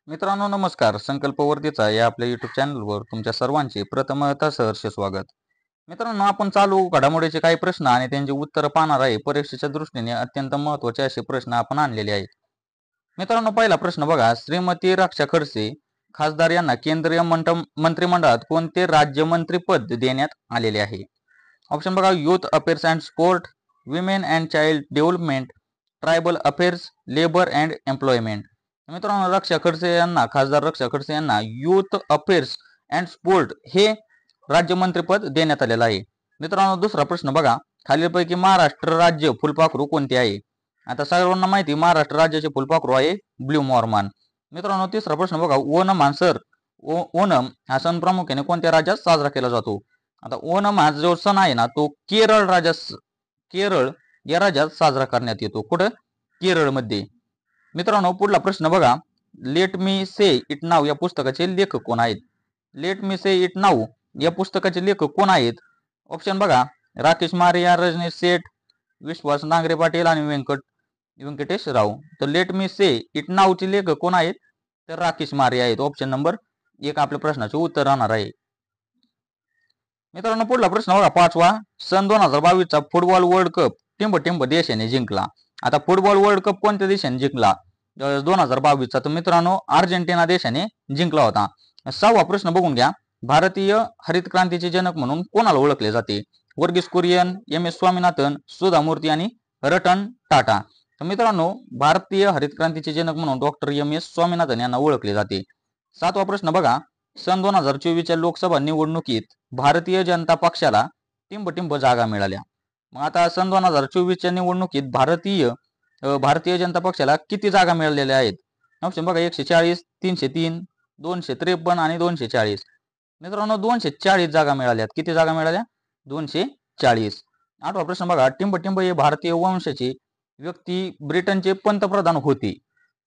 मित्रांनो नमस्कार. संकल्पवर्तीचा या आपल्या YouTube चॅनलवर तुमच्या सर्वांचे प्रथमतः सहर्ष स्वागत. मित्रांनो आपण चालू घडामोडीचे काही प्रश्न आणि त्यांची उत्तरं पाहणार आहे. परीक्षेच्या दृष्टीने अत्यंत महत्त्वाचे असे प्रश्न आपण आणलेले आहेत. मित्रांनो पहिला प्रश्न बघा. श्रीमती रक्षा खडसे खासदार यांना केंद्रीय मंत्रिमंडळात कोणते राज्यमंत्रीपद देण्यात आलेले आहे? ऑप्शन बघा. Youth affairs and sport, women and child development, tribal affairs, labour and employment. मित्रांनो खासदार रक्षा खडसे यांना युथ अफेअर्स अँड स्पोर्ट हे राज्यमंत्रीपद देण्यात आलेलं आहे. मित्रांनो दुसरा प्रश्न बघा. खालीलपैकी महाराष्ट्र राज्य फुलपाखरू कोणते आहे? आता सर्वांना माहिती महाराष्ट्र राज्याचे फुलपाखरू आहे ब्ल्यू मॉर्मॉन. मित्रांनो तिसरा प्रश्न बघा. ओणम हा सण प्रामुख्याने कोणत्या राज्यात साजरा केला जातो? आता ओणम हा जो सण आहे ना तो केरळ या राज्यात साजरा करण्यात येतो. कुठं? केरळमध्ये. मित्रांनो पुढला प्रश्न बघा. Let me say it now या पुस्तकाचे लेखक कोण आहेत? Let me say it now या पुस्तकाचे लेखक कोण आहेत? ऑप्शन बघा. राकेश मारिया, रजनीश सेठ, विश्वास नांगरे पाटील आणि व्यंकटेश राव. तर let me say it now चे लेखक कोण आहेत? तर राकेश मारिया आहेत. ऑप्शन नंबर 1 आपल्या प्रश्नाचे उत्तर राहणार आहे. मित्रांनो पुढला प्रश्न बघा. पाचवा. सन 2022 चा फुटबॉल वर्ल्ड कप टिंब देशाने जिंकला. आता फुटबॉल वर्ल्ड कप कोणत्या देशाने जिंकला 2022 चा? तर मित्रांनो अर्जेंटिना देशाने जिंकला होता. सहावा प्रश्न बघून घ्या. भारतीय हरित क्रांतीचे जनक म्हणून कोणाला ओळखले जाते? वर्गीस कुरियन, एम.एस. स्वामीनाथन, सुधा मूर्ती आणि रतन टाटा. तर मित्रांनो भारतीय हरित क्रांतीचे जनक म्हणून डॉक्टर एम.एस. स्वामीनाथन यांना ओळखले जाते. सातवा प्रश्न बघा. सन 2024 लोकसभा निवडणुकीत भारतीय जनता पक्षाला टिंब जागा मिळाल्या. मग आता सन 2024 निवडणुकीत भारतीय जनता पक्षाला किती जागा मिळालेल्या आहेत? ऑप्शन बघा. 140, 303, 253 आणि 240. मित्रांनो 240 जागा मिळाल्यात. किती जागा मिळाल्या? 240. आठवा प्रश्न बघा. टिंब हे भारतीय वंशाचे व्यक्ती ब्रिटनचे पंतप्रधान होते.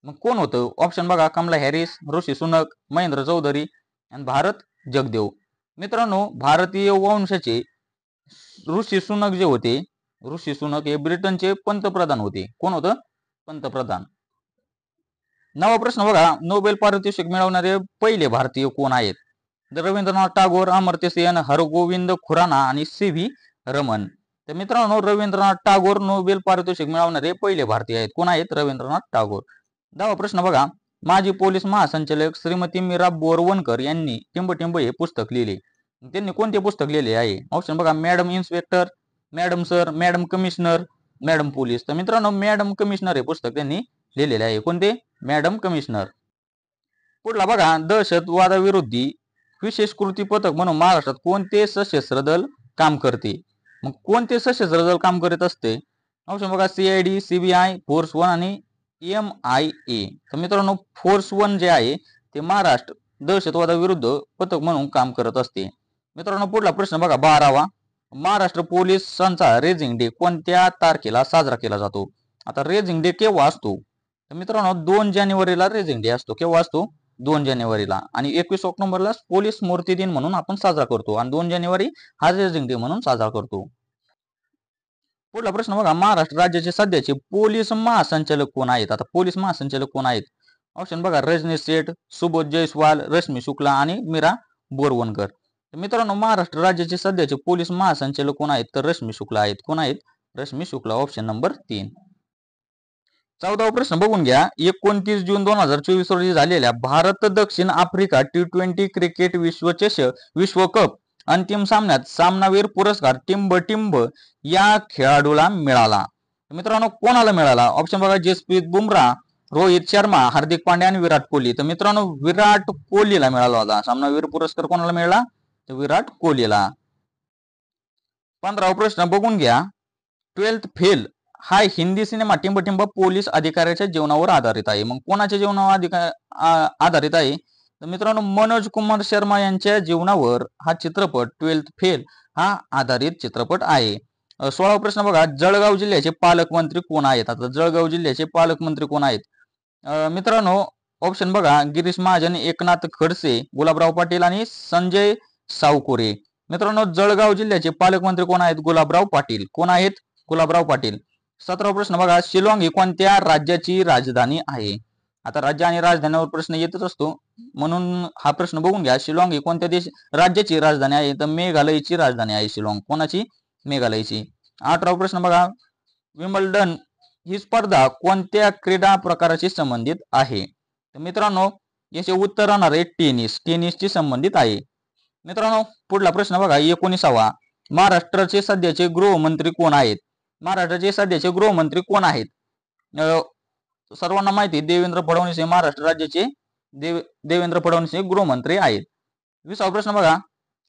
मग कोण होतं? ऑप्शन बघा. कमला हॅरिस, ऋषी सुनक, महेंद्र चौधरी आणि भारत जगदेव. मित्रांनो भारतीय वंशाचे ऋषी सुनक जे होते, ऋषी सुनक हे ब्रिटनचे पंतप्रधान होते. कोण होतं? पंतप्रधान. नवा प्रश्न बघा. नोबेल पारितोषिक मिळवणारे पहिले भारतीय कोण आहेत? रवींद्रनाथ टागोर, अमर्त्य सेन, हरगोविंद खुराना आणि सी.व्ही. रमन. तर मित्रांनो रवींद्रनाथ टागोर नोबेल पारितोषिक मिळवणारे पहिले भारतीय आहेत. कोण आहेत? रवींद्रनाथ टागोर. 10वा प्रश्न बघा. माजी पोलीस महासंचालक श्रीमती मीरा बोरवणकर यांनी टिंब हे पुस्तक लिहिले. त्यांनी कोणते पुस्तक लिहिले आहे? ऑप्शन बघा. Madam inspector, madam sir, madam commissioner, madam police. तर मित्रांनो मॅडम कमिशनर हे पुस्तक त्यांनी लिहिलेले आहे. कोणते? Madam commissioner. पुढला बघा. दहशतवादाविरोधी विशेष कृती पथक म्हणून महाराष्ट्रात कोणते सशस्त्र दल काम करते? मग कोणते सशस्त्र दल काम करत असते? ऑप्शन बघा. CID, CBI, फोर्स 1 आणि MIA. तर मित्रांनो फोर्स 1 जे आहे ते महाराष्ट्र दहशतवादाविरुद्ध पथक म्हणून काम करत असते. मित्रांनो पुढला प्रश्न बघा. 12वा. महाराष्ट्र पोलिसांचा रेझिंग डे कोणत्या तारखेला साजरा केला जातो? आता रेझिंग डे केव्हा असतो? तर मित्रांनो 2 जानेवारीला रेझिंग डे असतो. केव्हा असतो? 2 जानेवारीला. आणि 21 ऑक्टोबरला पोलीस स्मृती दिन म्हणून आपण साजरा करतो आणि 2 जानेवारी हा रेझिंग डे म्हणून साजरा करतो. पुढला प्रश्न बघा. महाराष्ट्र राज्याचे सध्याचे पोलीस महासंचालक कोण आहेत? आता पोलीस महासंचालक कोण आहेत? ऑप्शन बघा. रजनीश सेठ, सुबोध जयस्वाल, रश्मी शुक्ला आणि मीरा बोरवणकर. मित्रांनो महाराष्ट्र राज्याचे सध्याचे पोलीस महासंचालक कोण आहेत? तर रश्मी शुक्ला आहेत. कोण आहेत? रश्मी शुक्ला. Option number 3. 14वा प्रश्न बघून घ्या. 29 जून 2024 रोजी झालेल्या भारत दक्षिण आफ्रिका T20 क्रिकेट विश्वकप अंतिम सामन्यात सामनावीर पुरस्कार टिंब या खेळाडूला मिळाला. मित्रांनो कोणाला मिळाला? ऑप्शन बघा. जसप्रीत बुमराह, रोहित शर्मा, हार्दिक पांड्या आणि विराट कोहली. तर मित्रांनो विराट कोहलीला मिळाला होता. सामनावीर पुरस्कार कोणाला मिळाला? तर विराट कोहलीला. 15वा प्रश्न बघून घ्या. 12th फेल हा हिंदी सिनेमा टिंब पोलीस अधिकाऱ्याच्या जीवनावर आधारित आहे. मग कोणाच्या जीवनावर आधारित आहे? तर मित्रांनो मनोज कुमार शर्मा यांच्या जीवनावर हा चित्रपट 12th फेल हा आधारित चित्रपट आहे. 16वा प्रश्न बघा. जळगाव जिल्ह्याचे पालकमंत्री कोण आहेत? आता जळगाव जिल्ह्याचे पालकमंत्री कोण आहेत? मित्रांनो ऑप्शन बघा. गिरीश महाजन, एकनाथ खडसे, गुलाबराव पाटील आणि संजय सावकुरे. मित्रांनो जळगाव जिल्ह्याचे पालकमंत्री कोण आहेत? गुलाबराव पाटील. कोण आहेत? गुलाबराव पाटील. 17वा प्रश्न बघा. शिलाँग ही कोणत्या राज्याची राजधानी आहे? आता राज्य आणि राजधानीवर प्रश्न येतच असतो, म्हणून हा प्रश्न बघून घ्या. शिलाँग ही कोणत्या राज्याची राजधानी आहे? तर मेघालयची राजधानी आहे शिलाँग. कोणाची? मेघालयची. 18वा प्रश्न बघा, विम्बल्डन ही स्पर्धा कोणत्या क्रीडा प्रकाराशी संबंधित आहे? तर मित्रांनो याचे उत्तर राहणार आहे टेनिसची संबंधित आहे. मित्रांनो पुढला प्रश्न बघा, 19वा, महाराष्ट्राचे सध्याचे गृहमंत्री कोण आहेत? महाराष्ट्राचे सध्याचे गृहमंत्री कोण आहेत? सर्वांना माहिती देवेंद्र फडणवीस हे महाराष्ट्र राज्याचे देवेंद्र फडणवीस हे गृहमंत्री आहेत. 20वा प्रश्न बघा,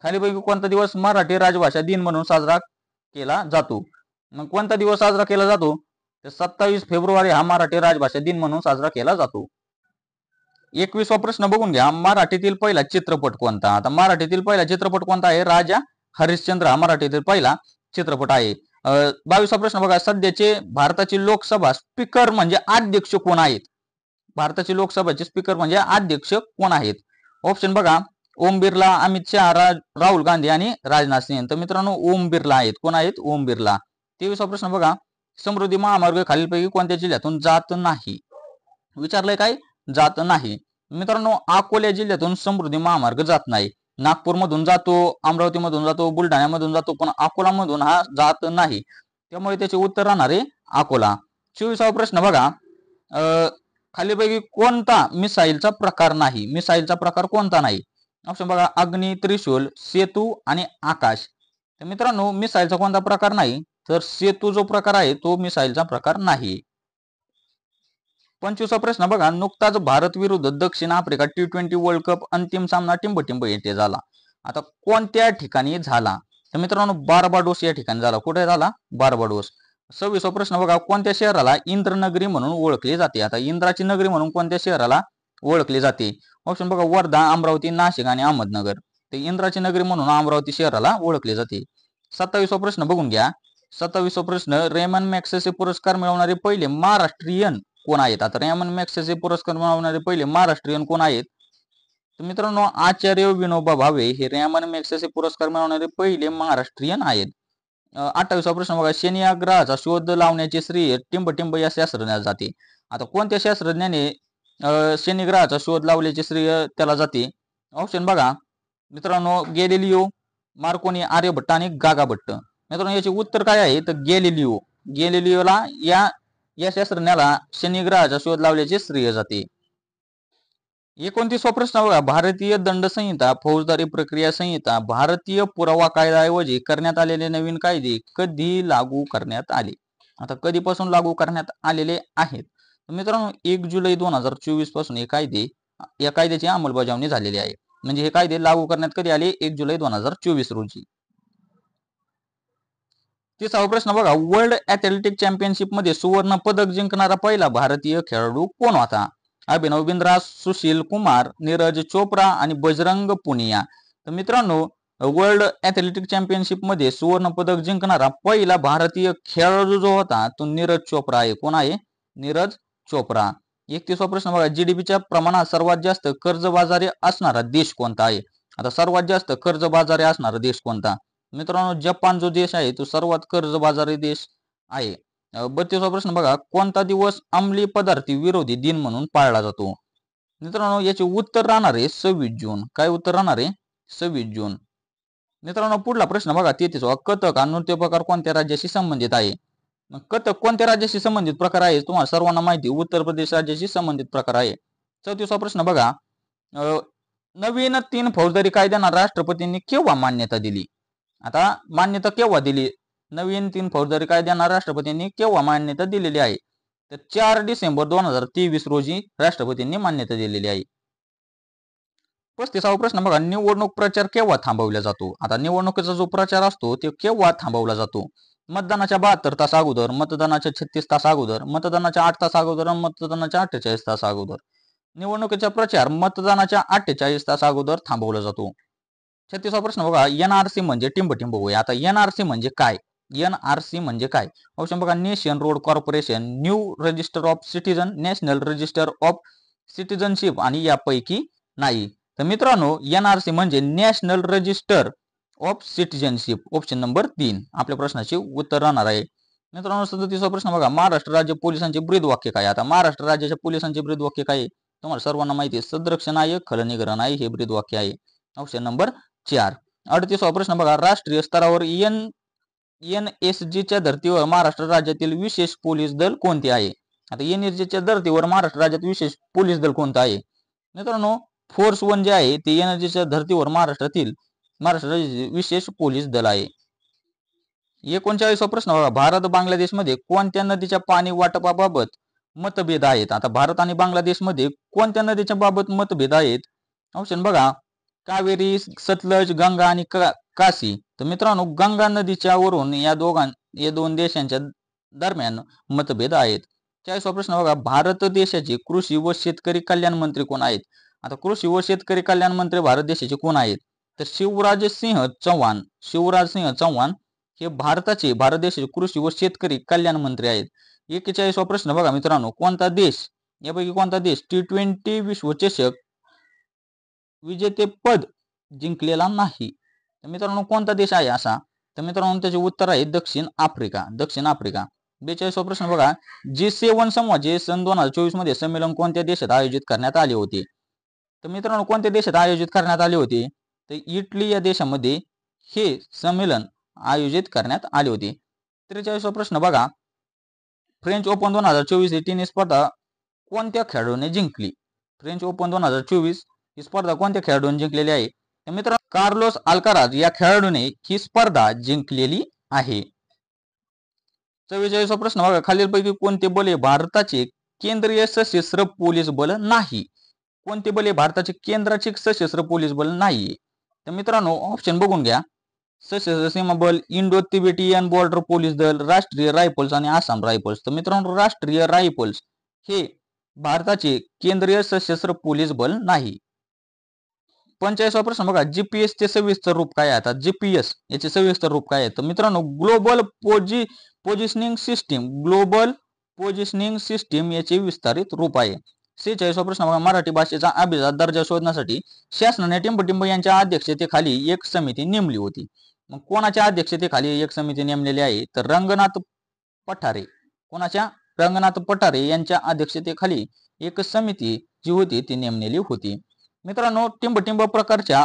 खालीपैकी कोणता दिवस मराठी राजभाषा दिन म्हणून साजरा केला जातो? मग कोणता दिवस साजरा केला जातो? तर 27 फेब्रुवारी हा मराठी राजभाषा दिन म्हणून साजरा केला जातो. 21वा प्रश्न बघून घ्या, मराठीतील पहिला चित्रपट कोणता? आता मराठीतील पहिला चित्रपट कोणता आहे? राजा हरिश्चंद्र हा मराठीतील पहिला चित्रपट आहे. 22वा प्रश्न बघा, सध्याचे भारताची लोकसभा स्पीकर म्हणजे अध्यक्ष कोण आहेत? भारताची लोकसभाचे स्पीकर म्हणजे अध्यक्ष कोण आहेत? ऑप्शन बघा, ओम बिर्ला, अमित शहा, राहुल गांधी आणि राजनाथ सिंह. तर मित्रांनो ओम बिर्ला आहेत. कोण आहेत? ओम बिर्ला. 23वा प्रश्न बघा, समृद्धी महामार्ग खालीलपैकी कोणत्या जिल्ह्यातून जात नाही? विचारलंय काय? जात नाही. मित्रांनो अकोला जिल्ह्यातून समृद्धी महामार्ग जात नाही. नागपूर मधून जातो, अमरावती मधून जातो, बुलढाण्यामधून जातो, पण अकोला मधून हा जात नाही. त्यामुळे त्याचे उत्तर राहणार आहे अकोला. 24वा प्रश्न बघा, खालीपैकी कोणता मिसाईलचा प्रकार नाही? मिसाईलचा प्रकार कोणता नाही? ऑप्शन बघा, अग्नी, त्रिशूल, सेतू आणि आकाश. तर मित्रांनो मिसाईलचा कोणता प्रकार नाही? तर सेतू जो प्रकार आहे तो मिसाईलचा प्रकार नाही. 25वा प्रश्न बघा, नुकताच भारत विरुद्ध दक्षिण आफ्रिका T20 वर्ल्ड कप अंतिम सामना टिंबटिंब येथे झाला. आता कोणत्या ठिकाणी झाला? तर मित्रांनो बार्बाडोस या ठिकाणी झाला. कुठे झाला? बार्बाडोस. 26वा प्रश्न बघा, कोणत्या शहराला इंद्रनगरी म्हणून ओळखले जाते? आता इंद्राची नगरी म्हणून कोणत्या शहराला ओळखले जाते? ऑप्शन बघा, वर्धा, अमरावती, नाशिक आणि अहमदनगर. ते इंद्राची नगरी म्हणून अमरावती शहराला ओळखले जाते. 27वा प्रश्न बघून घ्या. 27वा प्रश्न, रेमन मॅग्सेसे पुरस्कार मिळवणारे पहिले महाराष्ट्रीयन कोण आहेत? आता रेमन मॅग्सेसे पुरस्कार मिळवणारे पहिले महाराष्ट्रीयन कोण आहेत? तर मित्रांनो आचार्य विनोबा भावे हे रेमन मॅग्सेसे पुरस्कार मिळवणारे पहिले महाराष्ट्रीयन आहेत. 28वा प्रश्न बघा, शनी या ग्रहाचा शोध लावण्याचे श्रेय टिंबटिंब या शास्त्रज्ञाला जाते. आता कोणत्या शास्त्रज्ञाने शनी ग्रहाचा शोध लावल्याचे श्रेय त्याला जाते? ऑप्शन बघा मित्रांनो, गॅलिलिओ, मार्कोनी, आर्यभट्ट आणि गागाभट्ट. मित्रांनो याचे उत्तर काय आहे? तर गॅलिलिओला या शास्त्रज्ञाला शनी ग्रहाचा शोध लावल्याचे श्रेय जाते. 29वा प्रश्न बघा, भारतीय दंड संहिता, फौजदारी प्रक्रिया संहिता, भारतीय पुरावा कायद्याऐवजी करण्यात आलेले नवीन कायदे कधी लागू करण्यात आले? आता कधीपासून लागू करण्यात आलेले आहेत? मित्रांनो 1 जुलै 2024 पासून या कायद्याची अंमलबजावणी झालेली आहे. म्हणजे हे कायदे लागू करण्यात कधी आले? 1 जुलै 2024 रोजी. 30वा प्रश्न बघा, वर्ल्ड ऍथलेटिक चॅम्पियनशिप मध्ये सुवर्ण पदक जिंकणारा पहिला भारतीय खेळाडू कोण होता? अभिनव बिंद्रा, सुशील कुमार, नीरज चोप्रा आणि बजरंग पुनिया. तर मित्रांनो वर्ल्ड ऍथलेटिक चॅम्पियनशिप मध्ये सुवर्ण पदक जिंकणारा पहिला भारतीय खेळाडू जो होता तो नीरज चोप्रा आहे. कोण आहे? नीरज चोप्रा. 31वा प्रश्न बघा, जीडीपीच्या प्रमाणात सर्वात जास्त कर्जबाजारी असणारा देश कोणता आहे? आता सर्वात जास्त कर्जबाजारी असणारा देश कोणता? मित्रांनो जपान जो देश आहे तो सर्वात कर्जबाजारी देश आहे. 32वा प्रश्न बघा, कोणता दिवस अंमली पदार्थ विरोधी दिन म्हणून पाळला जातो? मित्रांनो याचे उत्तर राहणार आहे 26 जून. काय उत्तर राहणार आहे? 26 जून. मित्रांनो पुढला प्रश्न बघा, 33वा, कथक हा नृत्य प्रकार कोणत्या राज्याशी संबंधित आहे? कथक कोणत्या राज्याशी संबंधित प्रकार आहे? तुम्हाला सर्वांना माहिती उत्तर प्रदेश राज्याशी संबंधित प्रकार आहे. 34वा प्रश्न बघा, नवीन 3 फौजदारी कायद्यांना राष्ट्रपतींनी केव्हा मान्यता दिली? आता मान्यता केव्हा दिली? नवीन 3 फौजदारी कायद्यांना राष्ट्रपतींनी केव्हा मान्यता दिलेली आहे? तर 4 डिसेंबर 2023 रोजी राष्ट्रपतींनी मान्यता दिलेली आहे. 35वा प्रश्न बघा, निवडणूक प्रचार केव्हा थांबवला जातो? आता निवडणुकीचा जो प्रचार असतो तो केव्हा थांबवला जातो? मतदानाच्या 72 तास अगोदर, मतदानाच्या 36 तास अगोदर, मतदानाच्या 8 तास अगोदर आणि मतदानाच्या 48 तास अगोदर. निवडणुकीचा प्रचार मतदानाच्या 48 तास अगोदर थांबवला जातो. 36वा प्रश्न बघा, एनआरसी म्हणजे टिंबटिंब होय. आता एनआरसी म्हणजे काय? एनआरसी म्हणजे काय? ऑप्शन बघा, nation road corporation, new register of citizen, national register of citizenship आणि यापैकी नाही. तर मित्रांनो एनआरसी म्हणजे national register of citizenship. Option number 3 आपल्या प्रश्नाचे उत्तर राहणार आहे. मित्रांनो 37वा प्रश्न बघा, महाराष्ट्र राज्य पोलिसांचे ब्रीदवाक्य काय? आता महाराष्ट्र राज्याच्या पोलिसांचे ब्रीदवाक्य काय आहे? तुम्हाला सर्वांना माहिती आहे, सदरक्ष नायक खलनिग्रह नाही हे ब्रीदवाक्य आहे. Option number 4. 38वा प्रश्न बघा, राष्ट्रीय स्तरावर NSGच्या धर्तीवर महाराष्ट्र राज्यातील विशेष पोलीस दल कोणते आहे? आता NSGच्या धर्तीवर महाराष्ट्र राज्यात विशेष पोलीस दल कोणतं आहे? मित्रांनो फोर्स 1 जे आहे ते NSGच्या धर्तीवर महाराष्ट्र राज्याचे विशेष पोलीस दल आहे. 39वा प्रश्न बघा, भारत बांगलादेशमध्ये कोणत्या नदीच्या पाणी वाटपाबाबत मतभेद आहेत? आता भारत आणि बांगलादेशमध्ये कोणत्या नदीच्या बाबत मतभेद आहेत? ऑप्शन बघा, कावेरी, सतलज, गंगा आणि काशी. तर मित्रांनो गंगा नदीच्या वरून या दोन देशांच्या दरम्यान मतभेद आहेत. 40वा प्रश्न बघा, भारत देशाचे कृषी व शेतकरी कल्याण मंत्री कोण आहेत? आता कृषी व शेतकरी कल्याण मंत्री भारत देशाचे कोण आहेत? तर शिवराज सिंह चौहान हे भारत देशाचे कृषी व शेतकरी कल्याण मंत्री आहेत. 41वा प्रश्न बघा मित्रांनो, कोणता देश यापैकी कोणता देश T20 विश्वचषक विजेतेपद जिंकलेला नाही? तर मित्रांनो कोणता देश आहे असा? तर मित्रांनो त्याचे उत्तर आहे दक्षिण आफ्रिका. 42वा प्रश्न बघा, G7 समूहाचे सन 2024 मध्ये संमेलन कोणत्या देशात आयोजित करण्यात आले होते? तर मित्रांनो कोणत्या देशात आयोजित करण्यात आले होते? तर इटली या देशामध्ये हे संमेलन आयोजित करण्यात आले होते. 43वा प्रश्न बघा, फ्रेंच ओपन 2024 ही टेनिस स्पर्धा कोणत्या खेळाडूने जिंकली? फ्रेंच ओपन 2024 ही स्पर्धा कोणत्या खेळाडूने जिंकलेली आहे? तर मित्रांनो कार्लोस अल्काराज या खेळाडूने ही स्पर्धा जिंकलेली आहे. 44वा प्रश्न बघा, खालीलपैकी कोणते बल भारताचे केंद्रीय सशस्त्र पोलीस बल नाही? कोणते बल भारताचे केंद्राचे सशस्त्र पोलीस बल नाही? तर मित्रांनो ऑप्शन बघून घ्या, सशस्त्र सीमा बल, इंडो तिबेटियन बॉर्डर पोलीस दल, राष्ट्रीय रायफल्स आणि आसाम रायफल्स. तर मित्रांनो राष्ट्रीय रायफल्स हे भारताचे केंद्रीय सशस्त्र पोलीस बल नाही. 45वा प्रश्न बघा, GPS चे सविस्तर रूप काय आहे? आता GPS याचे सविस्तर रूप काय आहे? तर मित्रांनो ग्लोबल पोझिशनिंग सिस्टीम याचे विस्तारित रूप आहे. 46वा प्रश्न बघा, मराठी भाषेचा अभिजात दर्जा शोधण्यासाठी शासनाने टिंब यांच्या अध्यक्षतेखाली एक समिती नेमली होती. मग कोणाच्या अध्यक्षतेखाली एक समिती नेमलेली आहे? तर रंगनाथ पठारे यांच्या अध्यक्षतेखाली एक समिती जी होती ती नेमलेली होती. मित्रांनो टिंब प्रकारच्या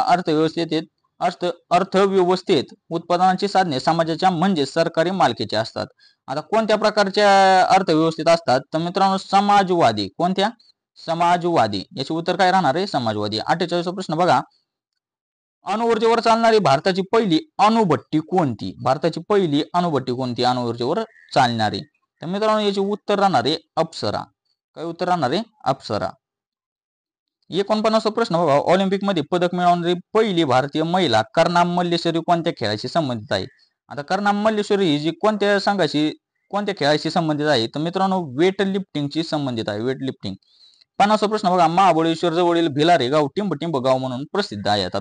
अर्थव्यवस्थेत उत्पादनाची साधने समाजाच्या म्हणजे सरकारी मालकीचे असतात. आता कोणत्या प्रकारच्या अर्थव्यवस्थेत असतात? तर मित्रांनो समाजवादी. कोणत्या? समाजवादी. याचे उत्तर काय राहणार आहे? समाजवादी. 48वा प्रश्न बघा, अणुऊर्जेवर चालणारी भारताची पहिली अणुभट्टी कोणती? अणुऊर्जेवर चालणारी? तर मित्रांनो याचे उत्तर राहणार आहे अप्सरा. काय उत्तर राहणार आहे? अप्सरा. 49वा प्रश्न बघा, ऑलिम्पिक मध्ये पदक मिळवणारी पहिली भारतीय महिला करनाम मल्लेश्वरी कोणत्या खेळाशी संबंधित आहे? आता करनाम मल्लेश्वरी ही जी कोणत्या खेळाशी संबंधित आहे? तर मित्रांनो वेट लिफ्टिंगशी संबंधित आहे. Weight lifting. 50वा प्रश्न बघा, महाबळेश्वर जवळील भिलार हे गाव टिंब गाव म्हणून प्रसिद्ध आहे. आता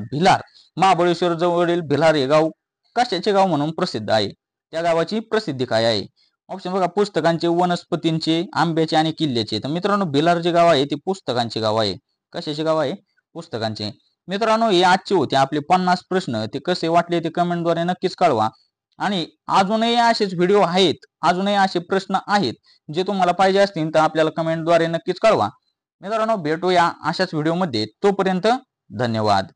महाबळेश्वर जवळील भिलार हे गाव कशाचे गाव म्हणून प्रसिद्ध आहे? त्या गावाची प्रसिद्धी काय आहे? ऑप्शन बघा, पुस्तकांचे, वनस्पतींचे, आंब्याचे आणि किल्ल्याचे. तर मित्रांनो भिलार जे गाव आहे ते पुस्तकांचे गाव आहे. कशाचे गाव आहे? पुस्तकांचे. मित्रांनो हे आजचे होते आपले 50 प्रश्न. ते कसे वाटले ते कमेंटद्वारे नक्कीच कळवा. आणि अजूनही असेच व्हिडिओ आहेत, अजूनही असे प्रश्न आहेत जे तुम्हाला पाहिजे असतील तर आपल्याला कमेंटद्वारे नक्कीच कळवा. मित्रांनो भेटूया अशाच व्हिडिओमध्ये. तोपर्यंत धन्यवाद.